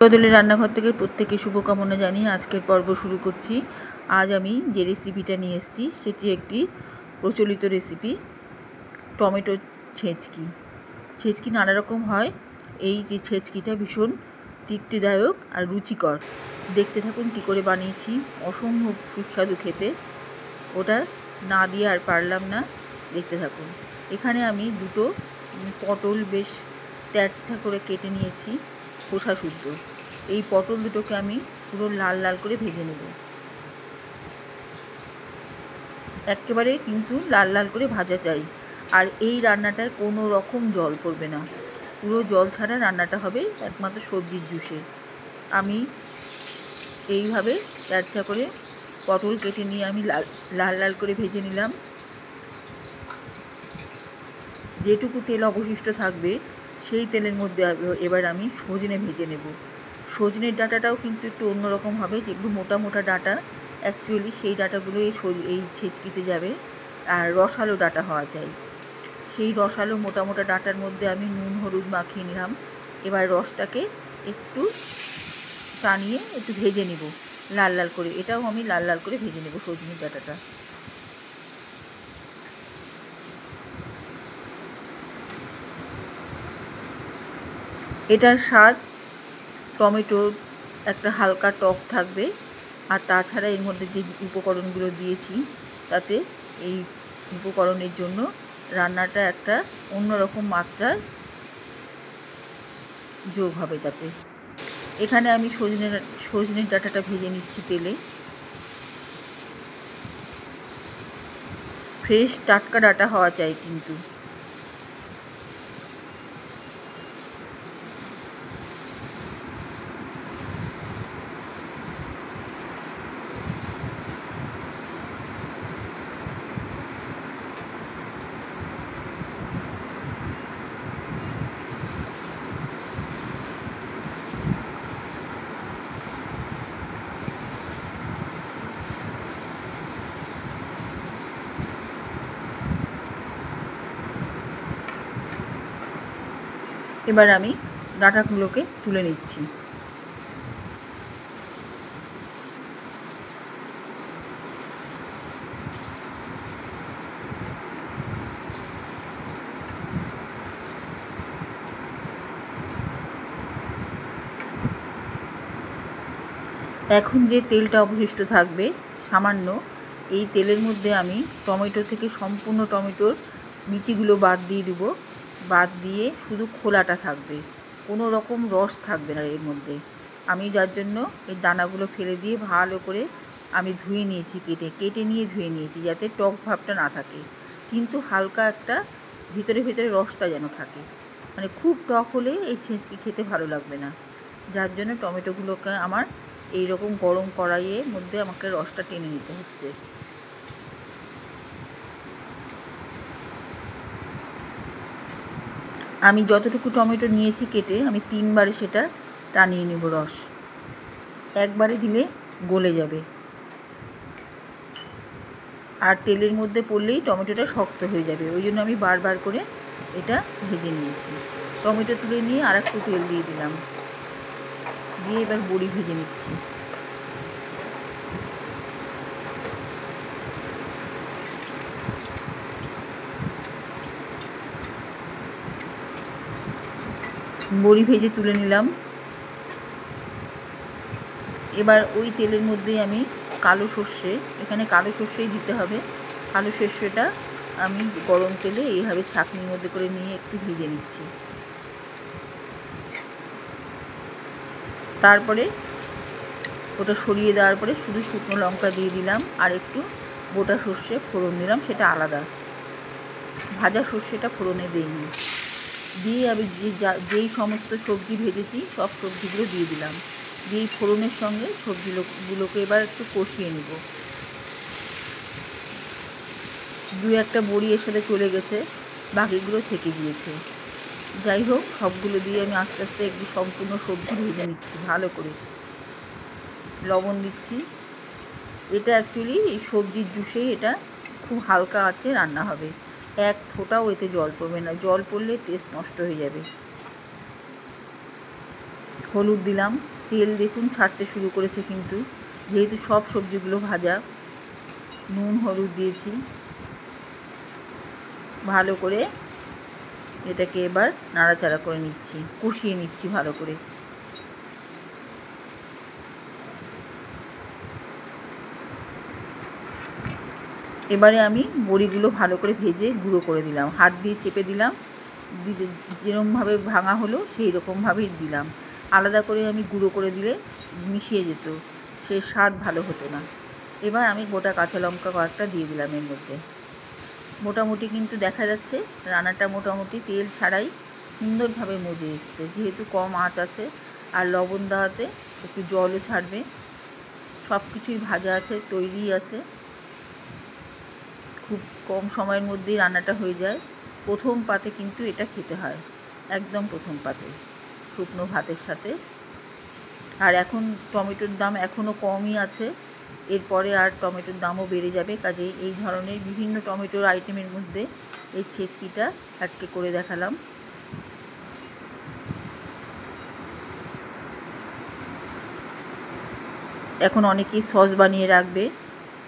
বদলের রান্নাঘর থেকে প্রত্যেকে শুভকামনা জানিয়ে আজকের পর্ব শুরু করছি। আজ আমি যে রেসিপিটা নিয়ে এসেছি সেটি একটি প্রচলিত রেসিপি, টমেটো ছেঁচকি। ছেঁচকি নানা রকম হয়, এই ছেঁচকিটা ভীষণ তৃপ্তিদায়ক আর রুচিকর। দেখতে থাকুন কী করে বানিয়েছি, অসম্ভব সুস্বাদু খেতে। ওটা না দিয়ে আর পারলাম না, দেখতে থাকুন। এখানে আমি দুটো পটল বেশ তেরছা করে কেটে নিয়েছি, খোসা শুদ্ধ। এই পটল দুটোকে আমি পুরো লাল লাল করে ভেজে নেব, একেবারে কিন্তু লাল লাল করে ভাজা চাই। আর এই রান্নাটায় কোনো রকম জল পড়বে না, পুরো জল ছাড়া রান্নাটা হবে, একমাত্র সবজির জুসে। আমি এইভাবে তেরছা করে পটল কেটে নিয়ে আমি লাল লাল করে ভেজে নিলাম। যেটুকু তেল অবশিষ্ট থাকবে সেই তেলের মধ্যে এবার আমি সজনে ভেজে নেব। সজনের ডাঁটাটাও কিন্তু একটু অন্যরকম হবে, যেগুলো মোটা মোটা ডাঁটা, অ্যাকচুয়ালি সেই ডাঁটাগুলো এই ছেঁচকিতে যাবে, আর রসালো ডাঁটা হওয়া চাই। সেই রসালো মোটা মোটা ডাঁটার মধ্যে আমি নুন হলুদ মাখিয়ে নিলাম। এবার রসটাকে একটু টানিয়ে একটু ভেজে নেব লাল লাল করে। এটাও আমি লাল লাল করে ভেজে নেব সজনের ডাঁটাটা। এটার স্বাদ টমেটোর একটা হালকা টক থাকবে, আর তাছাড়া এর মধ্যে যে উপকরণগুলো দিয়েছি তাতে এই উপকরণের জন্য রান্নাটা একটা অন্যরকম মাত্রায় যোগ হবে তাতে। এখানে আমি সজনের ডাঁটাটা ভেজে নিচ্ছি তেলে। ফ্রেশ টাটকা ডাঁটা হওয়া চাই কিন্তু। এবার আমি ডাঁটাগুলোকে তুলে নিচ্ছি। এখন যে তেলটা অবশিষ্ট থাকবে সামান্য, এই তেলের মধ্যে আমি টমেটো থেকে সম্পূর্ণ টমেটোর বিচিগুলো বাদ দিয়ে দেবো। বাদ দিয়ে শুধু খোলাটা থাকবে, কোনো রকম রস থাকবে না এর মধ্যে। আমি যার জন্য এই দানাগুলো ফেলে দিয়ে ভালো করে আমি ধুয়ে নিয়েছি, কেটে নিয়ে ধুয়ে নিয়েছি, যাতে টক ভাবটা না থাকে, কিন্তু হালকা একটা ভিতরে ভিতরে রসটা যেন থাকে। মানে খুব টক হলে এই ছেঁচকি খেতে ভালো লাগবে না, যার জন্য টমেটোগুলোকে আমার এই রকম গরম কড়াইয়ের মধ্যে আমাকে রসটা টেনে নিতে হচ্ছে। আমি যতটুকু টমেটো নিয়েছি কেটে, আমি 3 বারে সেটা টানিয়ে নেব রস। একবারে দিলে গলে যাবে, আর তেলের মধ্যে পড়লেই টমেটোটা শক্ত হয়ে যাবে। ওই জন্য আমি বারবার করে এটা ভেজে নিয়েছি। টমেটো তুলে নিয়ে আর একটু তেল দিয়ে দিলাম, দিয়ে এবার বড়ি ভেজে নিচ্ছি। বড়ি ভেজে তুলে নিলাম। এবার ওই তেলের মধ্যেই আমি কালো সর্ষে, এখানে কালো সর্ষেই দিতে হবে, কালো সর্ষেটা আমি গরম তেলে এইভাবে ছাঁকনির মধ্যে করে নিয়ে একটু ভেজে নিচ্ছি। তারপরে ওটা সরিয়ে দেওয়ার পরে শুধু শুকনো লঙ্কা দিয়ে দিলাম, আর একটু গোটা সর্ষে ফোড়ন দিলাম, সেটা আলাদা, ভাজা সর্ষেটা ফোড়নে দিইনি। দিয়ে আমি যেই সমস্ত সবজি ভেজেছি সব সবজিগুলো দিয়ে দিলাম, দিয়ে ফোড়নের সঙ্গে সবজিগুলোকে এবার একটু কষিয়ে নেব। 2-1টা বড়ি এর সাথে চলে গেছে, বাকিগুলো থেকে গিয়েছে। যাই হোক, সবগুলো দিয়ে আমি আস্তে আস্তে একটু সম্পূর্ণ সবজি ভেজে নিচ্ছি ভালো করে। লবণ দিচ্ছি। এটা অ্যাকচুয়ালি এই সবজির জুসে এটা খুব হালকা আঁচে রান্না হবে, এক ফোঁটাও এতে জল পড়বে না, জল পড়লে টেস্ট নষ্ট হয়ে যাবে। হলুদ দিলাম। তেল দেখুন ছাড়তে শুরু করেছে, কিন্তু যেহেতু সব সবজিগুলো ভাজা, নুন হলুদ দিয়েছি। ভালো করে এটাকে এবার নাড়াচাড়া করে নিচ্ছি, কষিয়ে নিচ্ছি ভালো করে। এবারে আমি বড়িগুলো ভালো করে ভেজে গুঁড়ো করে দিলাম, হাত দিয়ে চেপে দিলাম, যেরকমভাবে ভাঙা হলো সেই রকমভাবেই দিলাম। আলাদা করে আমি গুঁড়ো করে দিলে মিশিয়ে যেত, সে স্বাদ ভালো হতো না। এবার আমি গোটা কাঁচা লঙ্কা কয়েকটা দিয়ে দিলাম এর মধ্যে। মোটামুটি কিন্তু দেখা যাচ্ছে রান্নাটা মোটামুটি তেল ছাড়াই সুন্দরভাবে মজে এসছে, যেহেতু কম আঁচ আছে আর লবণ দেওয়াতে একটু জলও ছাড়বে। সব কিছুই ভাজা আছে, তৈরি আছে, খুব কম সময়ের মধ্যেই রান্নাটা হয়ে যায়। প্রথম পাতে কিন্তু এটা খেতে হয়, একদম প্রথম পাতে শুকনো ভাতের সাথে। আর এখন টমেটোর দাম এখনও কমই আছে, এরপরে আর টমেটোর দামও বেড়ে যাবে। কাজেই এই ধরনের বিভিন্ন টমেটোর আইটেমের মধ্যে এই ছেচকিটা আজকে করে দেখালাম। এখন অনেকেই সস বানিয়ে রাখবে,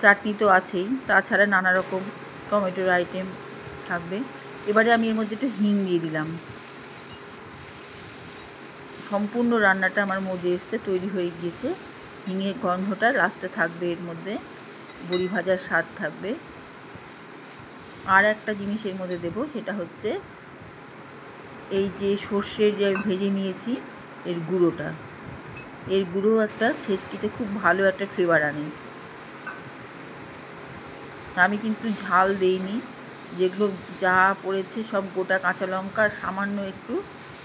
চাটনি তো আছেই, তাছাড়া নানা রকম টমেটোর আইটেম থাকবে। এবারে আমি এর মধ্যে একটু হিং দিয়ে দিলাম। সম্পূর্ণ রান্নাটা আমার মজে এসছে, তৈরি হয়ে গিয়েছে। হিঙের গন্ধটা লাস্টে থাকবে, এর মধ্যে বড়ি ভাজার স্বাদ থাকবে। আর একটা জিনিস এর মধ্যে দেবো, সেটা হচ্ছে এই যে সর্ষের যে ভেজে নিয়েছি এর গুঁড়োটা, এর গুঁড়ো একটা ছেচকিতে খুব ভালো একটা ফ্লেভার আনে। আমি কিন্তু ঝাল দেইনি, যেগুলো যা পড়েছে সব গোটা কাঁচা লঙ্কা, সামান্য একটু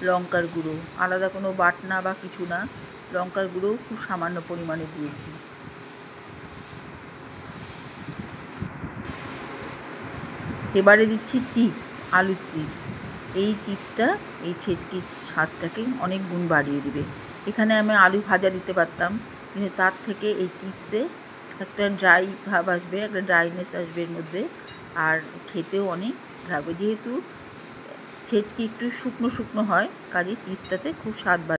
লঙ্কার গুঁড়ো, আলাদা কোনো বাটনা বা কিছু না, লঙ্কার গুঁড়োও খুব সামান্য পরিমাণে দিয়েছি। এবারে দিচ্ছি চিপস, আলুর চিপস। এই চিপসটা এই ছেচকির স্বাদটাকে অনেক গুণ বাড়িয়ে দেবে। এখানে আমি আলু ভাজা দিতে পারতাম, কিন্তু তার থেকে এই চিপসে একটা ড্রাই ভাব আসবে, একটা ড্রাইনেস আসবে এর মধ্যে, আর খেতেও অনেক লাগবে। যেহেতু ছেচকি একটু শুকনো শুকনো হয়, কাজেই চিপসটাতে খুব স্বাদ বাড়ে।